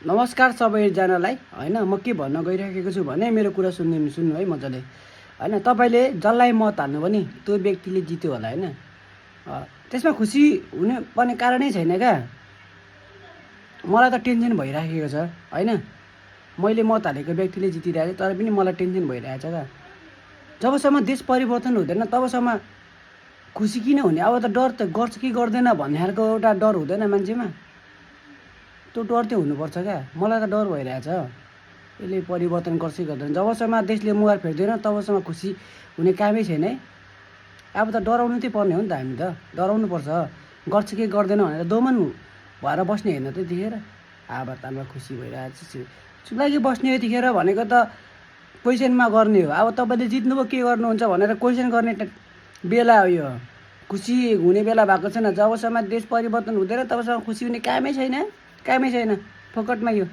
नमस्कार सबैजनालाई हैन म के भन्न गइरहेको छु भने मेरो कुरा सुन्नु है मजाले हैन तपाईले जसलाई मत हाल्नु पनि त्यो व्यक्तिले जित्यो होला हैन त्यसमा खुसी हुने पर्ने कारणै छैन क्या मलाई त टेन्सन भइराखेको छ हैन मैले मत हालेको व्यक्तिले जितिरहेछ तर पनि मलाई टेन्सन भइरहेछ क्या जबसम्म देश परिवर्तन हुँदैन तबसम्म खुसी किन हुने अब त डर त गर्छ कि गर्दैन भन्ने खालको एउटा डर हुँदैन मान्छेमा त्यो डर चाहिँ हुनुपर्छ क्या मलाई त डर भइरहेछ यसले परिवर्तन गर्छ कि गर्दैन जबसम्म देशले मुहार फेर्दैन तबसम्म खुसी हुने कामै छैन है अब त डराउनु चाहिँ पर्ने हो नि त हामी त डराउनु पर्छ गर्छ कि गर्दैन भनेर दोमन भएर बस्ने होइन त त्यतिखेर अब तानमा खुसी भइरहेछ चुलाकी बस्ने यतिखेर भनेको त क्वेसनमा गर्ने हो अब तपाईँले जित्नुभयो के गर्नुहुन्छ भनेर क्वेसन गर्ने बेला हो यो खुसी हुने बेला भएको छैन जबसम्म देश परिवर्तन हुँदैन तबसम्म खुसी हुने कामै छैन फोकटमा यो